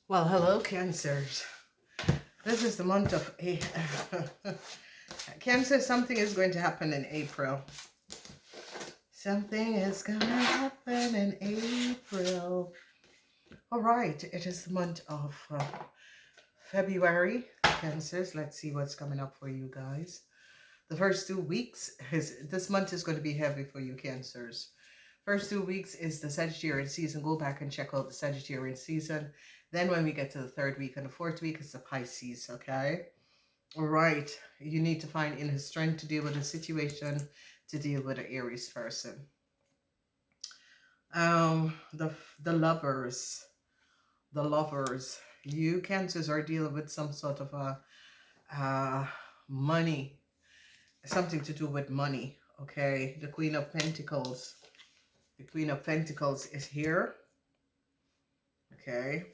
Well, hello, Cancers. This is the month of Cancer. Something is going to happen in April. Something is going to happen in April. All right, it is the month of February. Cancers, let's see what's coming up for you guys. The first 2 weeks this month is going to be heavy for you, Cancers. First 2 weeks is the Sagittarian season. Go back and check out the Sagittarian season. Then when we get to the third week and the fourth week, it's the Pisces, okay? All right. You need to find inner strength to deal with a situation, to deal with an Aries person. The lovers. The lovers. You Cancers are dealing with some sort of a money, something to do with money, okay? The Queen of Pentacles. The Queen of Pentacles is here, okay?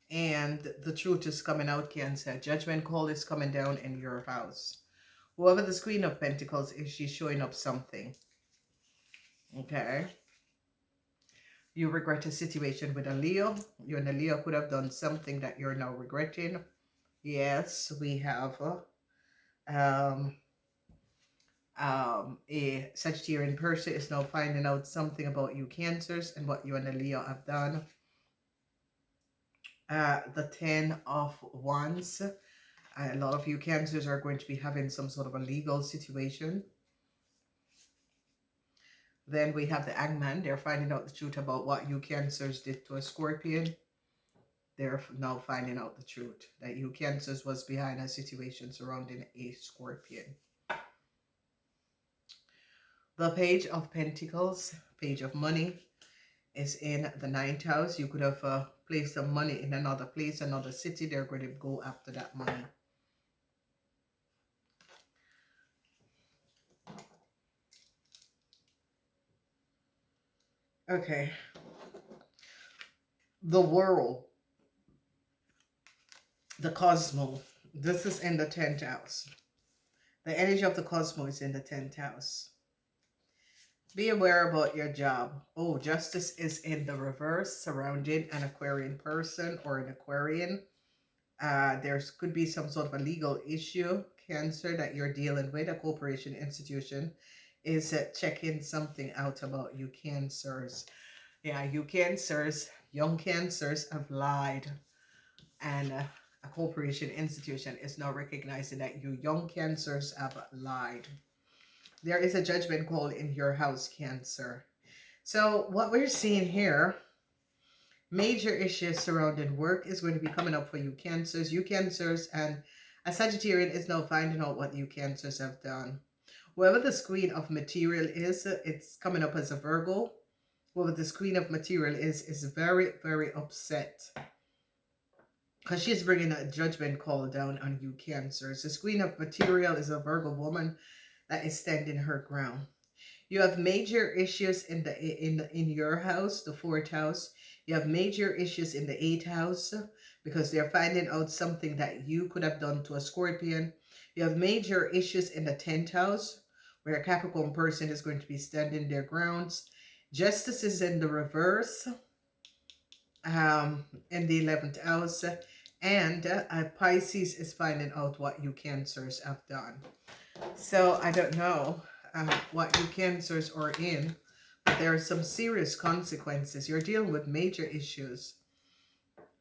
And the truth is coming out, Cancer. Judgment call is coming down in your house. Whoever this Queen of Pentacles is, she's showing up something. Okay. You regret a situation with a Leo. You and a Leo could have done something that you're now regretting. Yes, we have a Sagittarian person is now finding out something about you, Cancers, and what you and a Leo have done. The 10 of Wands. A lot of you Cancers are going to be having some sort of a legal situation. Then we have the Hangman. They're finding out the truth about what you Cancers did to a Scorpion. They're now finding out the truth that you Cancers was behind a situation surrounding a Scorpion. The Page of Pentacles, Page of Money, is in the 9th house. You could have placed some money in another place, another city. They're going to go after that money. Okay. The world. The cosmos. This is in the 10th house. The energy of the cosmos is in the 10th house. Be aware about your job. Oh, justice is in the reverse, surrounding an Aquarian person or an Aquarian. There could be some sort of a legal issue, Cancer, that you're dealing with. A corporation institution is checking something out about you, Cancers. Yeah, you Cancers, young Cancers have lied. And a corporation institution is now recognizing that you young Cancers have lied. There is a judgment call in your house, Cancer. So what we're seeing here, major issues surrounding work is going to be coming up for you Cancers. You Cancers and a Sagittarian is now finding out what you Cancers have done. Whoever the Queen of Material is, it's coming up as a Virgo. Whoever this Queen of Material is very, very upset. Because she's bringing a judgment call down on you Cancers. This Queen of Material is a Virgo woman that is standing her ground. You have major issues in your house, the 4th house. You have major issues in the 8th house because they're finding out something that you could have done to a Scorpion. You have major issues in the 10th house where a Capricorn person is going to be standing their grounds. Justice is in the reverse in the 11th house. And Pisces is finding out what you Cancers have done. So I don't know what you Cancers are in, but there are some serious consequences. You're dealing with major issues.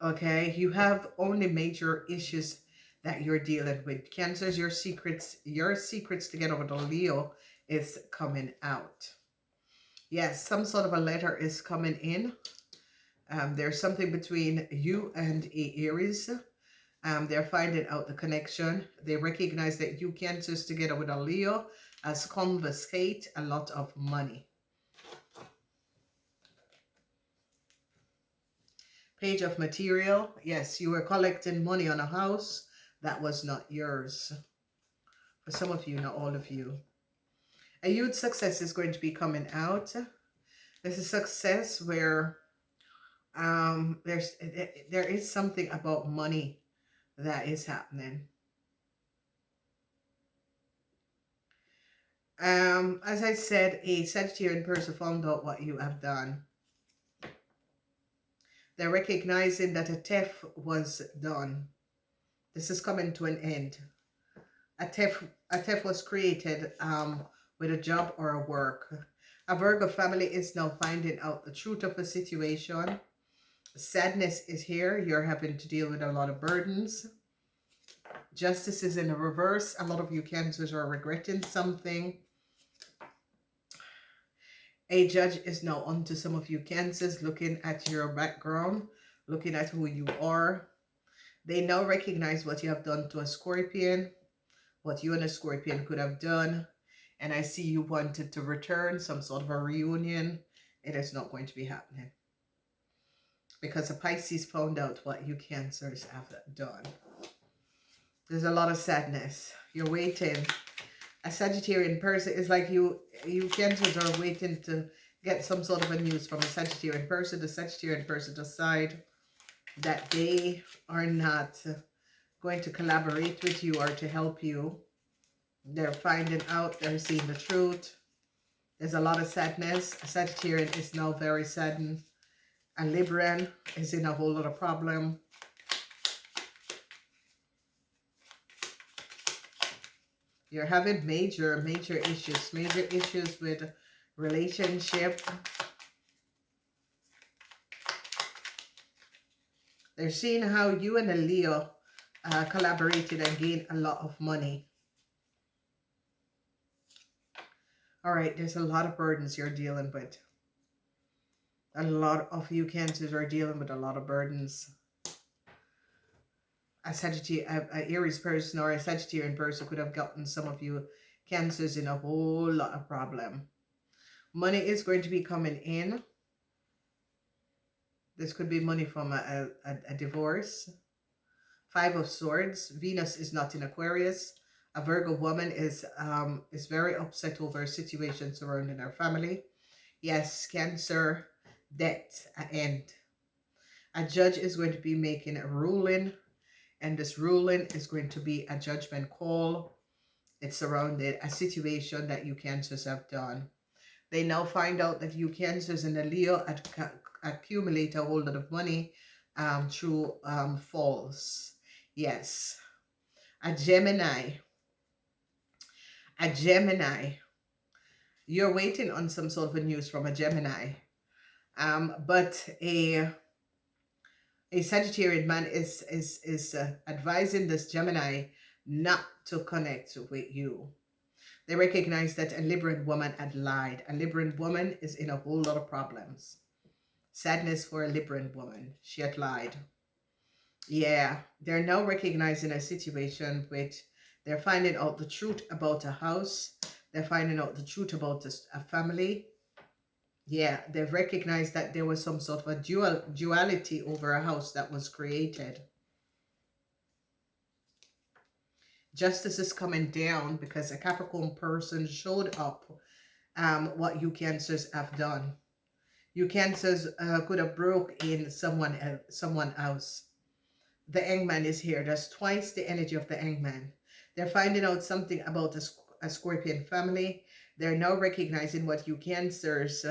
Okay, you have only major issues that you're dealing with. Cancers, your secrets to get over the Leo is coming out. Yes, some sort of a letter is coming in. There's something between you and a Aries. They're finding out the connection. They recognize that you Cancers together with a Leo has confiscate a lot of money. Page of Material. Yes, you were collecting money on a house that was not yours. For some of you, not all of you. A huge success is going to be coming out. There's a success where there is something about money that is happening. As I said, a Sagittarian person found out what you have done. They're recognizing that a theft was done. This is coming to an end. A theft was created with a job or a work. A Virgo family is now finding out the truth of the situation. Sadness is here. You're having to deal with a lot of burdens. Justice is in the reverse. A lot of you Cancers are regretting something. A judge is now onto some of you Cancers, looking at your background, looking at who you are. They now recognize what you have done to a Scorpion, what you and a Scorpion could have done. And I see you wanted to return, some sort of a reunion. It is not going to be happening. Because a Pisces found out what you Cancers have done. There's a lot of sadness. You're waiting. A Sagittarian person is like you Cancers are waiting to get some sort of a news from a Sagittarian person. The Sagittarian person decide that they are not going to collaborate with you or to help you. They're finding out, they're seeing the truth. There's a lot of sadness. A Sagittarian is now very saddened. A Libran is in a whole lot of problem. You're having major issues with relationship. They're seeing how you and a Leo collaborated and gained a lot of money. All right, there's a lot of burdens you're dealing with. A lot of you Cancers are dealing with a lot of burdens. A Aries person or a Sagittarian person could have gotten some of you Cancers in a whole lot of problem. Money is going to be coming in. This could be money from a divorce. 5 of Swords. Venus is not in Aquarius. A Virgo woman is very upset over a situation surrounding her family. Yes, Cancer, debt, an end. A judge is going to be making a ruling. And this ruling is going to be a judgment call. It's surrounded a situation that you Cancers have done. They now find out that you Cancers and the Leo accumulate a whole lot of money through false. Yes. A Gemini. You're waiting on some sort of a news from a Gemini. But a Sagittarian man is advising this Gemini not to connect with you. They recognize that a Libran woman had lied. A Libran woman is in a whole lot of problems. Sadness for a Libran woman. She had lied. Yeah, they're now recognizing a situation which they're finding out the truth about a house. They're finding out the truth about a family. Yeah, they've recognized that there was some sort of a duality over a house that was created. Justice is coming down because a Capricorn person showed up what you Cancers have done. You Cancers could have broke in someone else. The Hangman is here. That's twice the energy of the Hangman. They're finding out something about a Scorpion family. They're now recognizing what you Cancers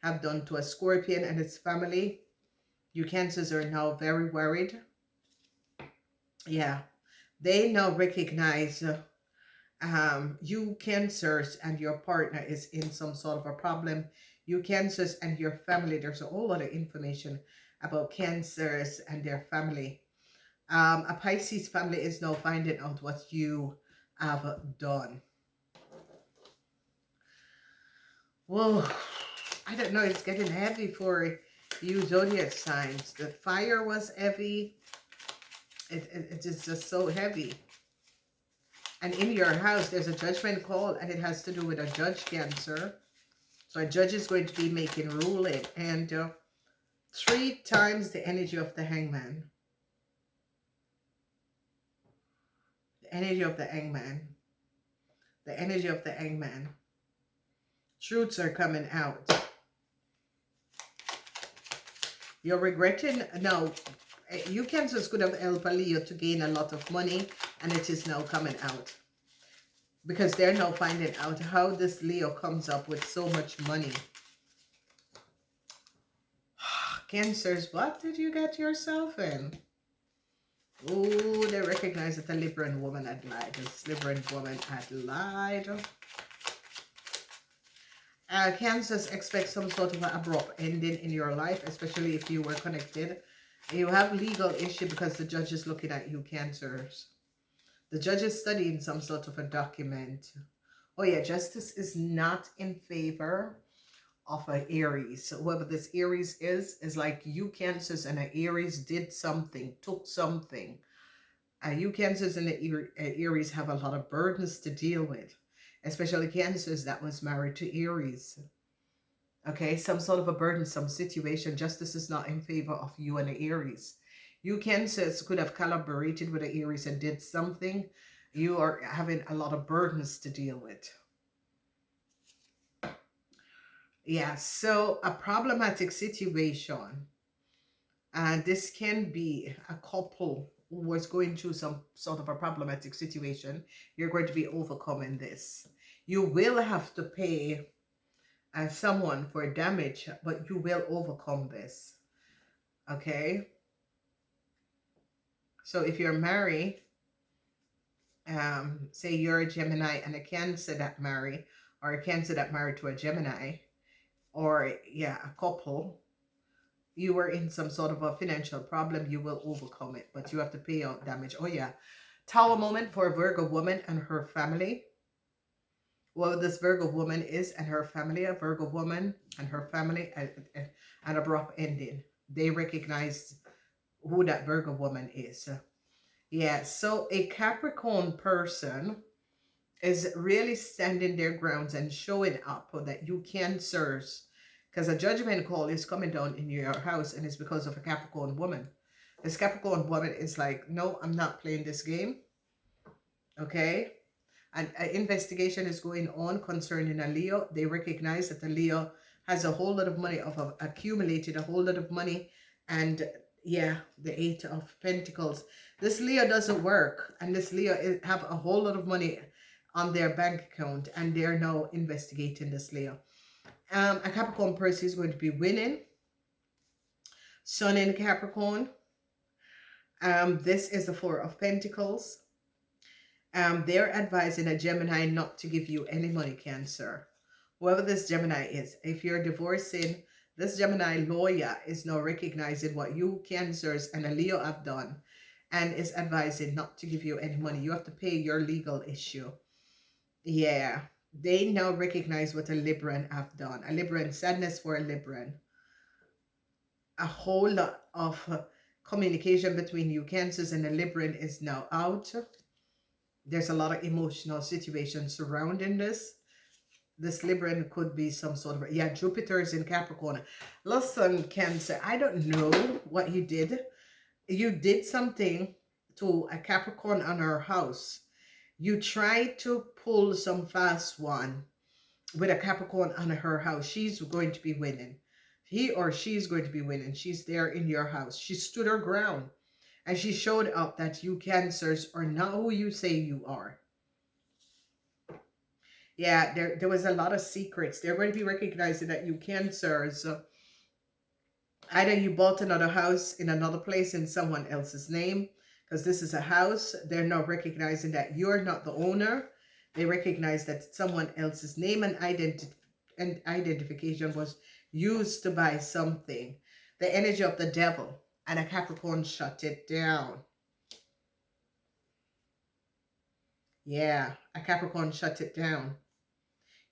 have done to a Scorpion and its family. You Cancers are now very worried. Yeah. They now recognize you Cancers and your partner is in some sort of a problem. You Cancers and your family, there's a whole lot of information about Cancers and their family. A Pisces family is now finding out what you have done. Whoa, I don't know, it's getting heavy for you zodiac signs. The fire was heavy. It is just so heavy. And in your house, there's a judgment call, and it has to do with a judge, Cancer. So a judge is going to be making ruling. And 3 times the energy of the Hangman. The energy of the Hangman. The energy of the Hangman. Truths are coming out. You're regretting. No, you Cancers could have helped a Leo to gain a lot of money, and it is now coming out. Because they're now finding out how this Leo comes up with so much money. Cancers, what did you get yourself in? Oh, they recognize that the Libran woman had lied. This Libran woman had lied. Cancers expect some sort of an abrupt ending in your life, especially if you were connected. You have legal issue because the judge is looking at you, Cancers. The judge is studying some sort of a document. Oh yeah, justice is not in favor of an Aries. So whoever this Aries is like you, Cancers, and an Aries did something, took something. You, Cancers, and the Aries have a lot of burdens to deal with, especially Cancers that was married to Aries. Okay, some sort of a burdensome situation. Justice is not in favor of you and the Aries. You, Cancers, could have collaborated with the Aries and did something. You are having a lot of burdens to deal with. Yeah, so a problematic situation. And this can be a couple who was going through some sort of a problematic situation. You're going to be overcoming this. You will have to pay someone for damage, but you will overcome this. Okay? So if you're married, say you're a Gemini and a Cancer that marry, or a Cancer that married to a Gemini, or yeah, a couple, you were in some sort of a financial problem, you will overcome it, but you have to pay out damage. Oh yeah. Tower moment for a Virgo woman and her family. Well, this Virgo woman is and her family, a Virgo woman and her family, an abrupt ending. They recognize who that Virgo woman is. Yeah, so a Capricorn person is really standing their grounds and showing up that you, Cancers, because a judgment call is coming down in your house, and it's because of a Capricorn woman. This Capricorn woman is like, no, I'm not playing this game. Okay? And an investigation is going on concerning a Leo. They recognize that the Leo has a whole lot of money, accumulated a whole lot of money. And yeah, the Eight of Pentacles. This Leo doesn't work. And this Leo have a whole lot of money on their bank account. And they're now investigating this Leo. A Capricorn person is going to be winning. Sun in Capricorn. This is the Four of Pentacles. They're advising a Gemini not to give you any money, Cancer. Whoever this Gemini is, if you're divorcing, this Gemini lawyer is now recognizing what you, Cancers, and a Leo have done and is advising not to give you any money. You have to pay your legal issue. Yeah, they now recognize what a Libran have done. A Libran, sadness for a Libran. A whole lot of communication between you, Cancers, and a Libran is now out. There's a lot of emotional situations surrounding this. This Libran could be some sort of, yeah, Jupiter is in Capricorn. Listen, Cancer, I don't know what you did. You did something to a Capricorn on her house. You tried to pull some fast one with a Capricorn on her house. She's going to be winning. He or she's going to be winning. She's there in your house. She stood her ground. And she showed up that you, Cancers, are not who you say you are. Yeah, there was a lot of secrets. They're going to be recognizing that you, Cancers, either you bought another house in another place in someone else's name, because this is a house. They're now recognizing that you're not the owner. They recognize that someone else's name and identification was used to buy something. The energy of the devil. And a Capricorn shut it down. Yeah, a Capricorn shut it down.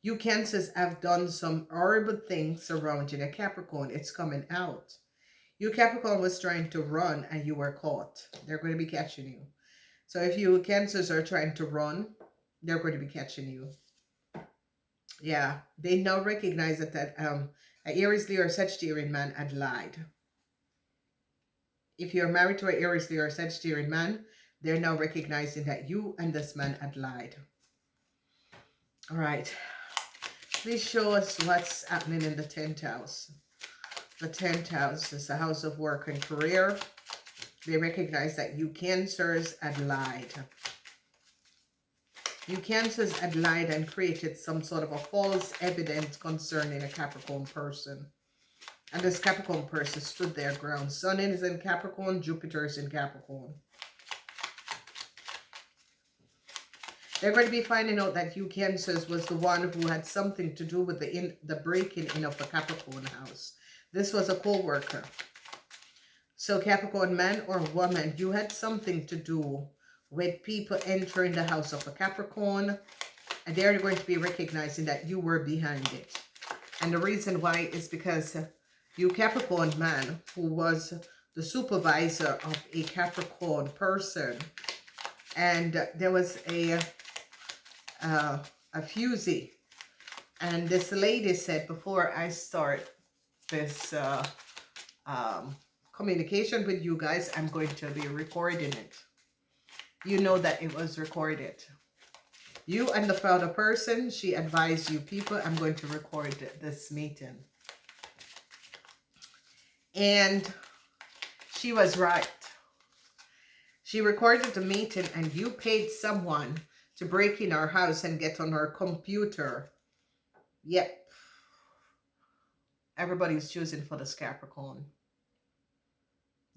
You, Cancers, have done some horrible things surrounding a Capricorn. It's coming out. You, Capricorn, was trying to run and you were caught. They're going to be catching you. So if you, Cancers, are trying to run, they're going to be catching you. Yeah, they now recognize that an Aries, Leo, or Sagittarian man had lied. If you're married to an Aries, Leo, or Sagittarian man, they're now recognizing that you and this man had lied. All right. Please show us what's happening in the 10th house. The 10th house is the house of work and career. They recognize that you, Cancers, had lied. You, Cancers, had lied and created some sort of a false evidence concerning a Capricorn person. And this Capricorn person stood their ground. Sun is in Capricorn, Jupiter is in Capricorn. They're going to be finding out that you Cancers was the one who had something to do with the breaking in of the Capricorn house. This was a co-worker. So Capricorn man or woman, you had something to do with people entering the house of a Capricorn. And they're going to be recognizing that you were behind it. And the reason why is because you Capricorn man who was the supervisor of a Capricorn person. And there was a fusee, and this lady said, before I start this communication with you guys, I'm going to be recording it. You know that it was recorded. You and the other person, she advised you people, I'm going to record this meeting. And she was right. She recorded the meeting, and you paid someone to break in our house and get on our computer. Yep. Everybody's choosing for the Capricorn.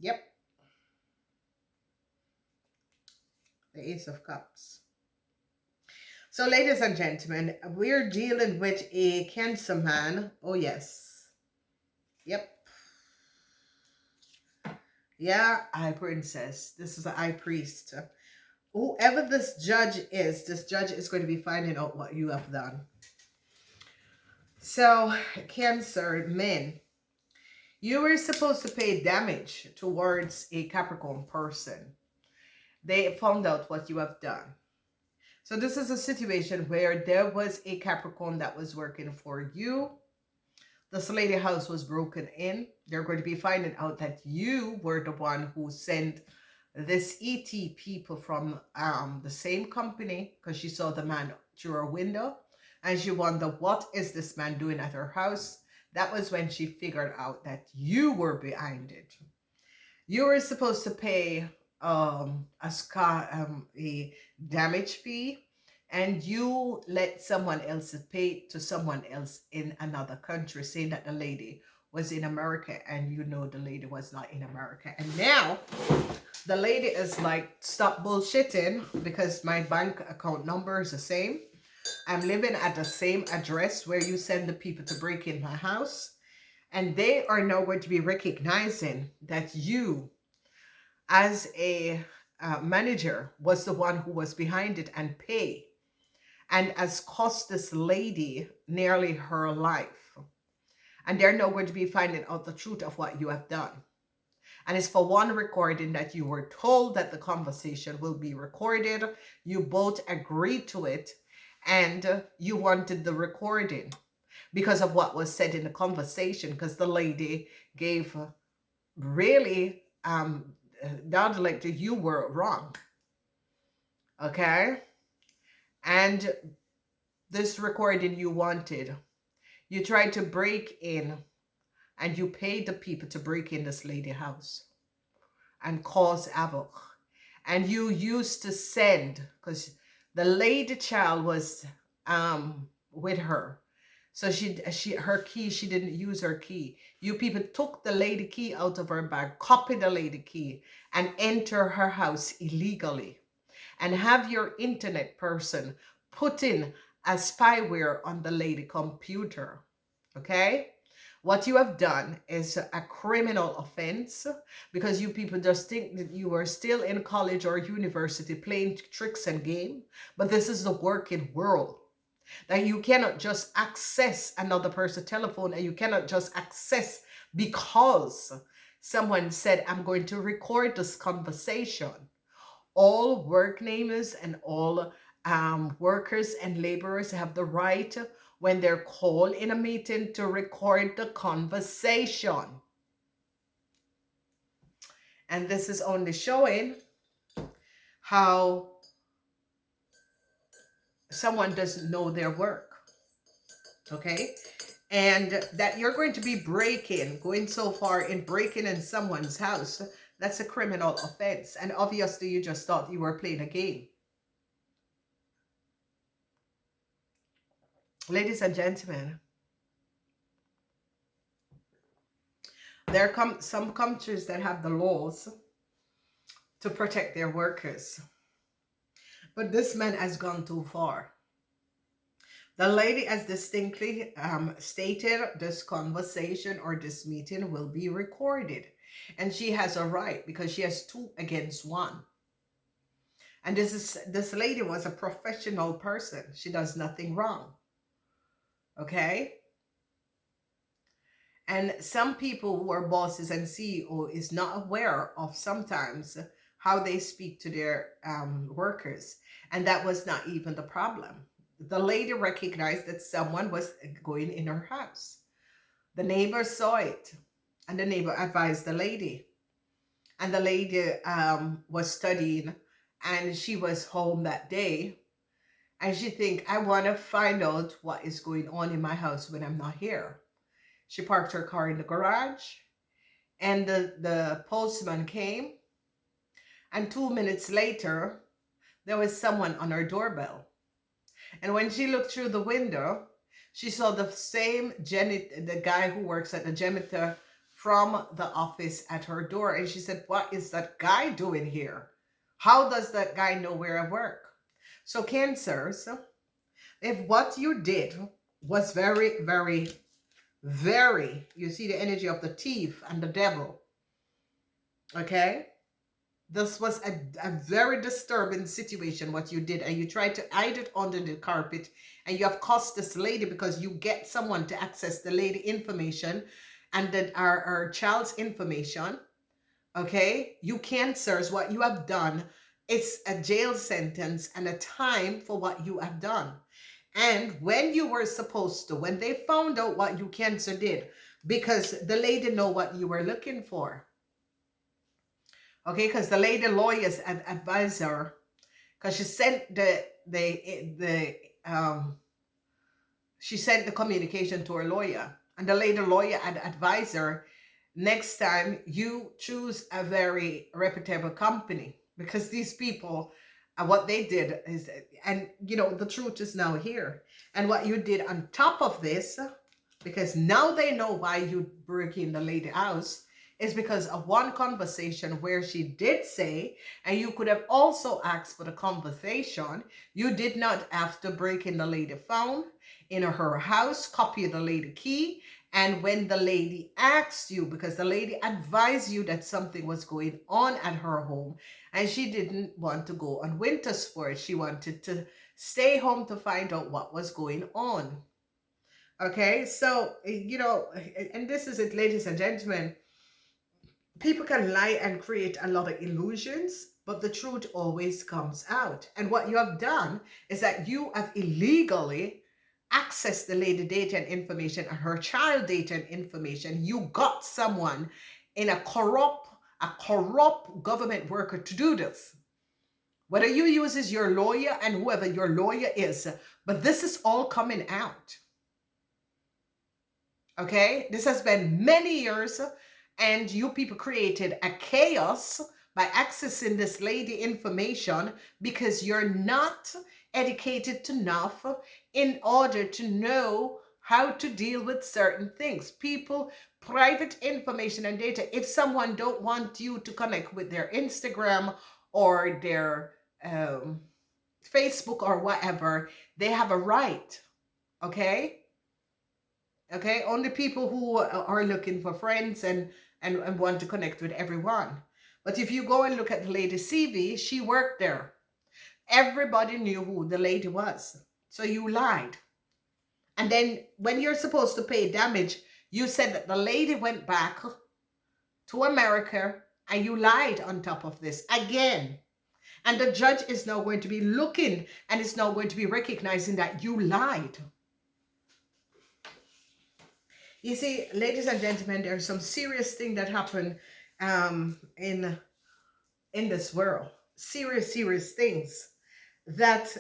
Yep. The Ace of Cups. So, ladies and gentlemen, we're dealing with a Cancer man. Oh, yes. Yep. Yeah, High Princess. This is a High Priest. Whoever this judge is going to be finding out what you have done. So, Cancer men, you were supposed to pay damage towards a Capricorn person. They found out what you have done. So this is a situation where there was a Capricorn that was working for you. This lady house was broken in. They're going to be finding out that you were the one who sent this ET people from the same company, because she saw the man through her window and she wondered, what is this man doing at her house? That was when she figured out that you were behind it. You were supposed to pay a damage fee, and you let someone else pay to someone else in another country, saying that the lady was in America, and you know the lady was not in America. And now the lady is like, stop bullshitting, because my bank account number is the same. I'm living at the same address where you send the people to break in my house. And they are now going to be recognizing that you, as a manager, was the one who was behind it and pay. And has cost this lady nearly her life. And they're now going to be finding out the truth of what you have done. And it's for one recording that you were told that the conversation will be recorded. You both agreed to it, and you wanted the recording because of what was said in the conversation, because the lady gave really down to like you were wrong. Okay? And this recording you wanted, you tried to break in, and you paid the people to break in this lady house and cause havoc. And you used to send, because the lady child was with her. So her key, she didn't use her key. You people took the lady key out of her bag, copied the lady key, and enter her house illegally. And have your internet person put in a spyware on the lady computer. Okay? What you have done is a criminal offense, because you people just think that you are still in college or university playing tricks and game. But this is the working world. That you cannot just access another person's telephone, and you cannot just access because someone said, I'm going to record this conversation. All work namers and all workers and laborers have the right, when they're called in a meeting, to record the conversation. And this is only showing how someone doesn't know their work. Okay? And that you're going to be going so far in breaking in someone's house, that's a criminal offense. And obviously you just thought you were playing a game. Ladies and gentlemen, There come some countries that have the laws to protect their workers. But this man has gone too far. The lady has distinctly stated this conversation or this meeting will be recorded. And she has a right because she has 2 against 1. And this lady was a professional person. She does nothing wrong. Okay? And some people who are bosses and CEO is not aware of sometimes how they speak to their workers. And that was not even the problem. The lady recognized that someone was going in her house. The neighbor saw it, and the neighbor advised the lady. And the lady was studying, and she was home that day. And she think, I want to find out what is going on in my house when I'm not here. She parked her car in the garage, and the postman came. And 2 minutes later, there was someone on her doorbell. And when she looked through the window, she saw the same the guy who works at the janitor from the office at her door. And she said, what is that guy doing here? How does that guy know where I work? So Cancers, if what you did was very, very, very, you see the energy of the thief and the devil, okay? This was a very disturbing situation, what you did, and you tried to hide it under the carpet, and you have cost this lady because you get someone to access the lady information and that our child's information, okay? You Cancers, what you have done, it's a jail sentence and a time for what you have done. And when you were supposed to, when they found out what you Cancer did, because the lady know what you were looking for. Okay, because the lady lawyer's advisor, because she sent she sent the communication to her lawyer, and the lady lawyer had advisor, next time you choose a very reputable company, because these people, what they did is, and you know, the truth is now here. And what you did on top of this, because now they know why you broke in the lady house, is because of one conversation where she did say, and you could have also asked for the conversation, you did not have to break in the lady phone in her house, copy the lady key, and when the lady asked you, because the lady advised you that something was going on at her home, and she didn't want to go on winter sports, she wanted to stay home to find out what was going on. Okay, so, you know, and this is it, ladies and gentlemen. People can lie and create a lot of illusions, but the truth always comes out. And what you have done is that you have illegally accessed the lady data and information and her child data and information. You got someone in a corrupt government worker to do this. Whether you use your lawyer and whoever your lawyer is, but this is all coming out. Okay, this has been many years. And you people created a chaos by accessing this lady information because you're not educated enough in order to know how to deal with certain things. People, private information and data, if someone don't want you to connect with their Instagram or their Facebook or whatever, they have a right, okay? Okay, only people who are looking for friends and want to connect with everyone. But if you go and look at the lady CV, she worked there. Everybody knew who the lady was. So you lied. And then when you're supposed to pay damage, you said that the lady went back to America, and you lied on top of this again. And the judge is now going to be looking and is now going to be recognizing that you lied. You see, ladies and gentlemen, there's some serious thing that happen in this world. Serious things that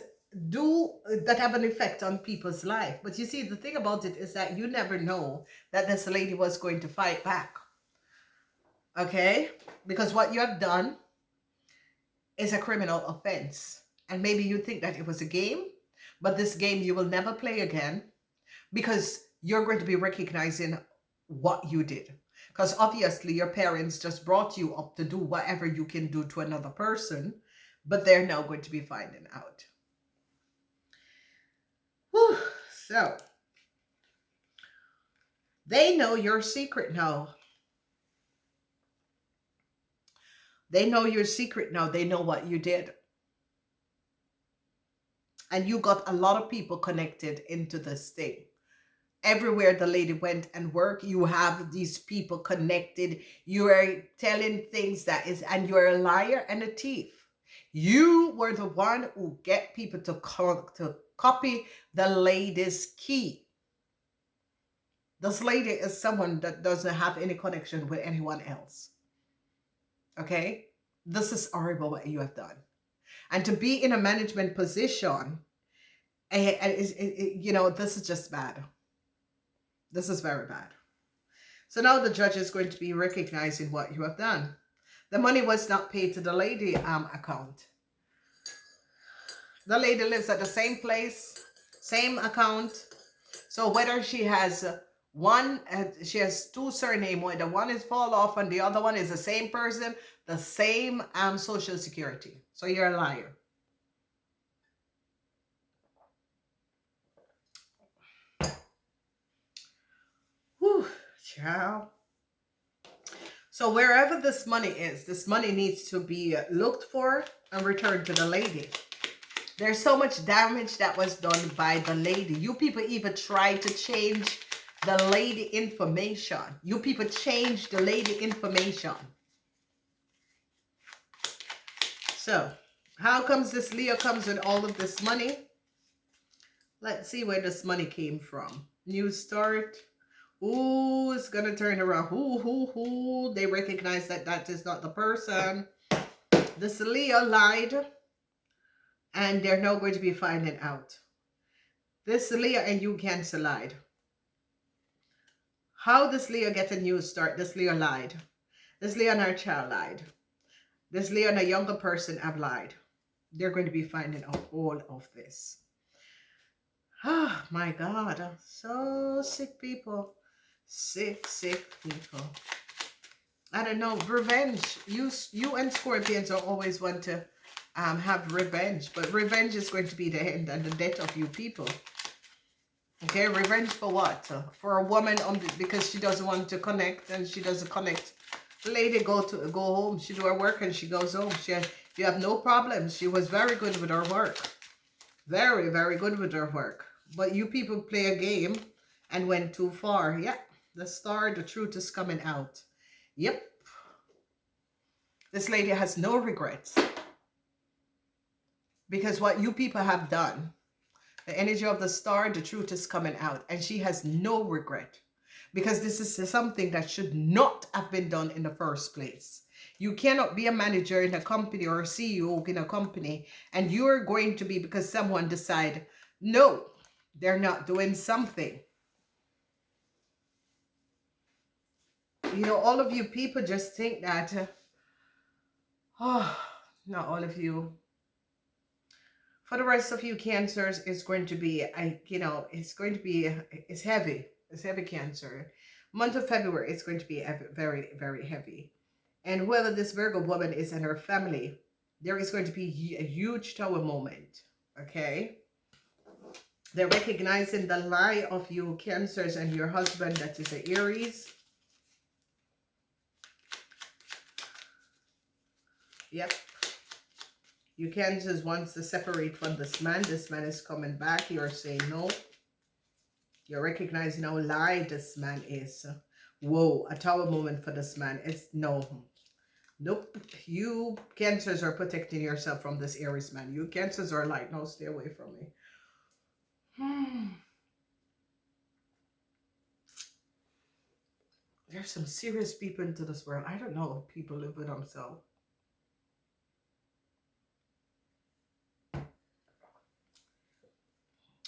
have an effect on people's life. But you see, the thing about it is that you never know that this lady was going to fight back. Okay? Because what you have done is a criminal offense. And maybe you think that it was a game, but this game you will never play again, because you're going to be recognizing what you did. Because obviously your parents just brought you up to do whatever you can do to another person, but they're now going to be finding out. Whew. So they know your secret now. They know your secret now. They know what you did. And you got a lot of people connected into this thing. Everywhere the lady went and worked, you have these people connected. You are telling things that is, and you're a liar and a thief. You were the one who get people to copy the lady's key. This lady is someone that doesn't have any connection with anyone else. Okay? This is horrible what you have done. And to be in a management position, you know, this is just bad. This is very bad. So now the judge is going to be recognizing what you have done. The money was not paid to the lady account. The lady lives at the same place, same account. So whether she has she has two surnames, whether one is fall off and the other one is the same person, the same social security. So you're a liar. Whew, ciao. So wherever this money needs to be looked for and returned to the lady. There's so much damage that was done by the lady. You people even tried to change the lady information. You people changed the lady information. So, how comes this Leo comes with all of this money? Let's see where this money came from. New start. Ooh, it's gonna turn around. Ooh. They recognize that that is not the person. This Leo lied. And they're now going to be finding out. This Leo and you Cancer lied. How this Leo get a new start? This Leo lied. This Leo and our child lied. This Leo and a younger person have lied. They're going to be finding out all of this. Oh my God. So sick people. Sick people. I don't know. Revenge. You and Scorpions are always want to have revenge. But revenge is going to be the end and the death of you people. Okay, revenge for what? For a woman because she doesn't want to connect and she doesn't connect. The lady go home. She do her work and she goes home. You have no problems. She was very good with her work. Very, very good with her work. But you people play a game and went too far. Yeah, the truth is coming out. Yep. This lady has no regrets. Because what you people have done, the energy of the star, the truth is coming out. And she has no regret. Because this is something that should not have been done in the first place. You cannot be a manager in a company or a CEO in a company and you're going to be, because someone decide, no, they're not doing something. You know, all of you people just think that, not all of you. For the rest of you Cancers, it's going to be, it's heavy. It's heavy Cancer. Month of February, it's going to be very, very heavy. And whoever this Virgo woman is and her family, there is going to be a huge tower moment. Okay? They're recognizing the lie of you Cancers and your husband that is an Aries. Yep. You Cancers wants to separate from this man. This man is coming back. You're saying no. You're recognizing how lie this man is. Whoa, a tower moment for this man. It's no. Nope. You Cancers are protecting yourself from this Aries man. You Cancers are like, no, stay away from me. There's some serious people into this world. I don't know if people live with themselves.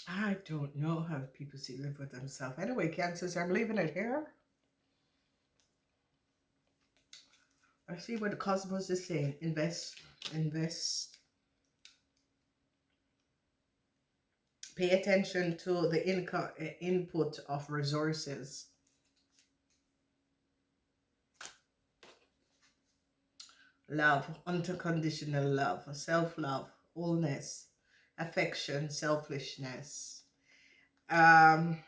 I don't know how people live with themselves. Anyway, Cancers, I'm leaving it here. I see what the cosmos is saying. Invest. Pay attention to the input of resources. love, unconditional love, self-love, wholeness, affection, selfishness. Um,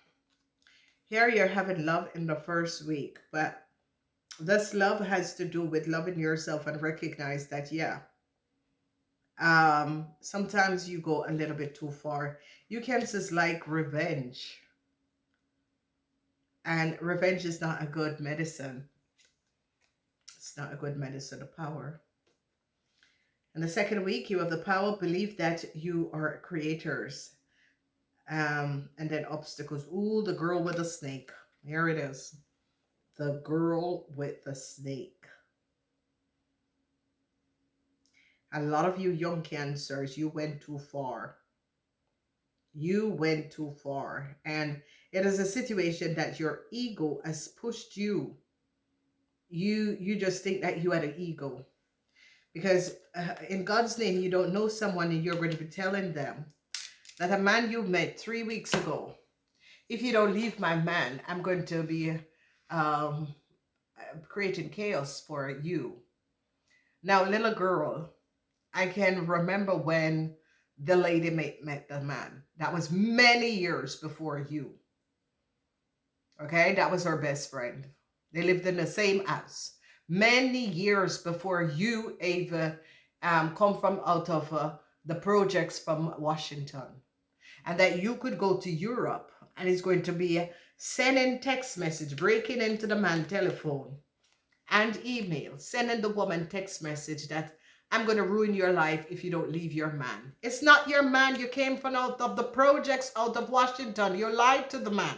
Here you're having love in the first week, but this love has to do with loving yourself and recognize that, yeah, sometimes you go a little bit too far. You can just like revenge, and revenge is not a good medicine. It's not a good medicine of power. In the second week, you have the power, believe that you are creators. And then obstacles. Ooh, the girl with the snake. Here it is. The girl with the snake. A lot of you young cancers, you went too far. You went too far. And it is a situation that your ego has pushed you. You just think that you had an ego. Because in God's name, you don't know someone and you're going to be telling them that a man you met 3 weeks ago, if you don't leave my man, I'm going to be creating chaos for you. Now, little girl, I can remember when the lady met the man. That was many years before you. Okay, that was her best friend. They lived in the same house. Many years before you even come from out of the projects from Washington. And that you could go to Europe and it's going to be sending text message, breaking into the man telephone and email, sending the woman text message that I'm going to ruin your life if you don't leave your man. It's not your man. You came from out of the projects out of Washington. You lied to the man.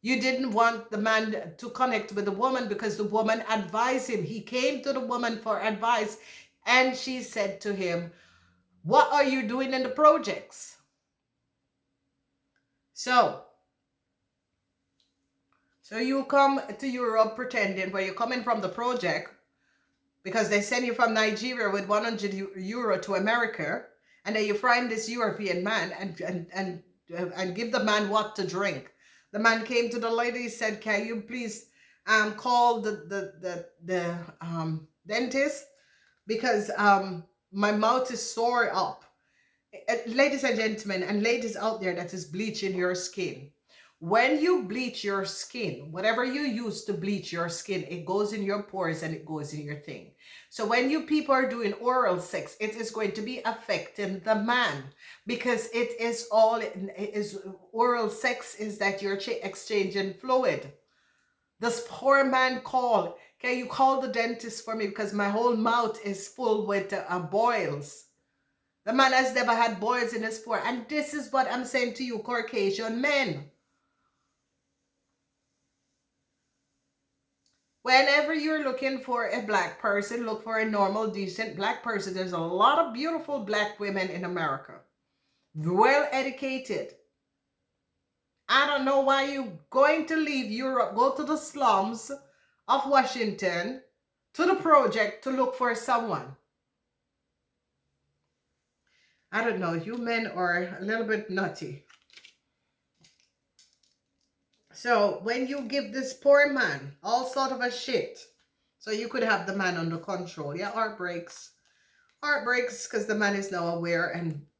You didn't want the man to connect with the woman because the woman advised him. He came to the woman for advice and she said to him, what are you doing in the projects? So you come to Europe pretending where you're coming from the project because they send you from Nigeria with 100 euro to America, and then you find this European man and give the man what to drink. The man came to the lady, said, can you please call the dentist because my mouth is sore up. Ladies and gentlemen, and ladies out there that is bleaching your skin. When you bleach your skin, whatever you use to bleach your skin, it goes in your pores and it goes in your thing. So when you people are doing oral sex, it is going to be affecting the man because it is oral sex is that you're exchanging fluid. This poor man called, can you call the dentist for me because my whole mouth is full with boils. The man has never had boils in his forehead. And this is what I'm saying to you, Caucasian men. Whenever you're looking for a black person, look for a normal, decent black person. There's a lot of beautiful black women in America. Well educated. I don't know why you're going to leave Europe, go to the slums of Washington, to the project to look for someone. I don't know, you men are a little bit nutty. So when you give this poor man all sort of a shit, so you could have the man under control. Yeah, heartbreaks. Heartbreaks because the man is now aware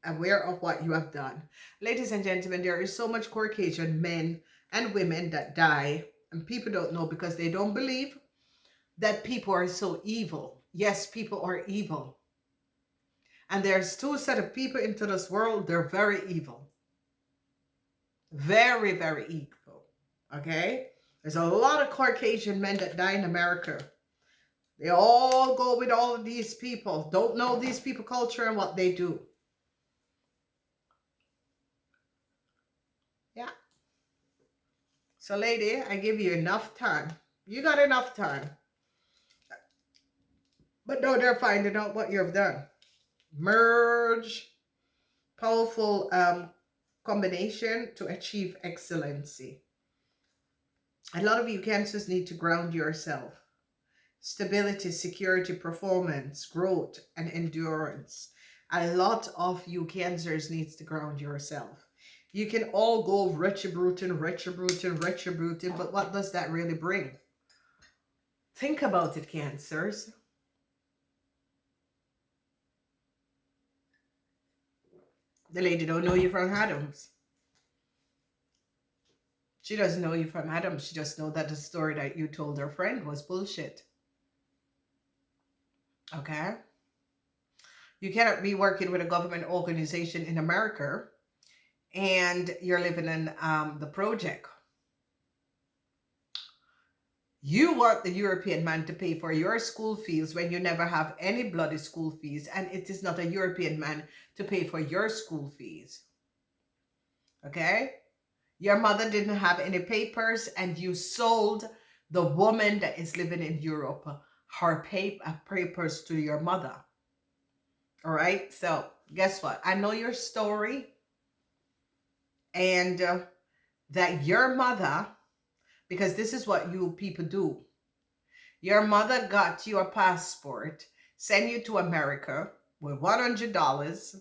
of what you have done. Ladies and gentlemen, there is so much Caucasian men and women that die and people don't know because they don't believe that people are so evil. Yes, people are evil. And there's two set of people into this world. They're very evil. Very, very evil. Okay? There's a lot of Caucasian men that die in America. They all go with all of these people. Don't know these people culture and what they do. Yeah. So lady, I give you enough time. You got enough time. But no, they're finding out what you've done. Merge. Powerful combination to achieve excellency. A lot of you cancers need to ground yourself. Stability, security, performance, growth, and endurance. A lot of you cancers needs to ground yourself. You can all go retributing, but what does that really bring? Think about it, cancers. The lady don't know you from Adams. She doesn't know you from Adams. She just know that the story that you told her friend was bullshit. Okay? You cannot be working with a government organization in America and you're living in the project. You want the European man to pay for your school fees when you never have any bloody school fees, and it is not a European man to pay for your school fees. Okay? Your mother didn't have any papers, and you sold the woman that is living in Europe her papers to your mother. All right? So, guess what? I know your story, and that your mother, because this is what you people do. Your mother got you a passport, sent you to America with $100.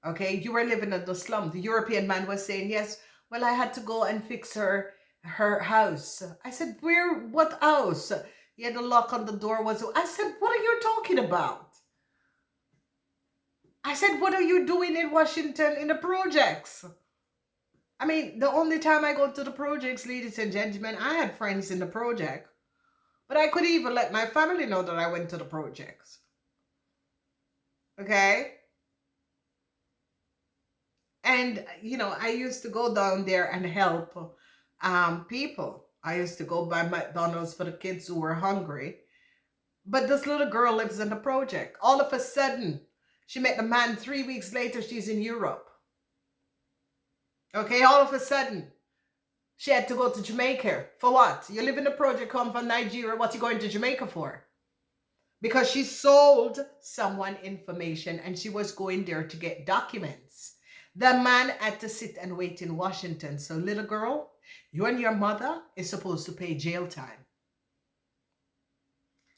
Okay, you were living in the slum. The European man was saying, yes, well, I had to go and fix her house. I said, where, what house? He had a lock on the door. I said, what are you talking about? I said, what are you doing in Washington in the projects? I mean, the only time I go to the projects, ladies and gentlemen, I had friends in the project. But I couldn't even let my family know that I went to the projects. Okay? And, you know, I used to go down there and help people. I used to go buy McDonald's for the kids who were hungry. But this little girl lives in the project. All of a sudden, she met the man 3 weeks later, she's in Europe. Okay, all of a sudden, she had to go to Jamaica. For what? You live in the project, come from Nigeria, what you going to Jamaica for? Because she sold someone information and she was going there to get documents. The man had to sit and wait in Washington. So little girl, you and your mother is supposed to pay jail time.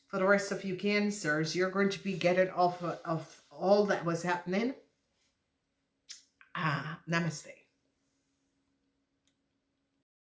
For the rest of you Cancers, you're going to be getting off of all that was happening. Namaste.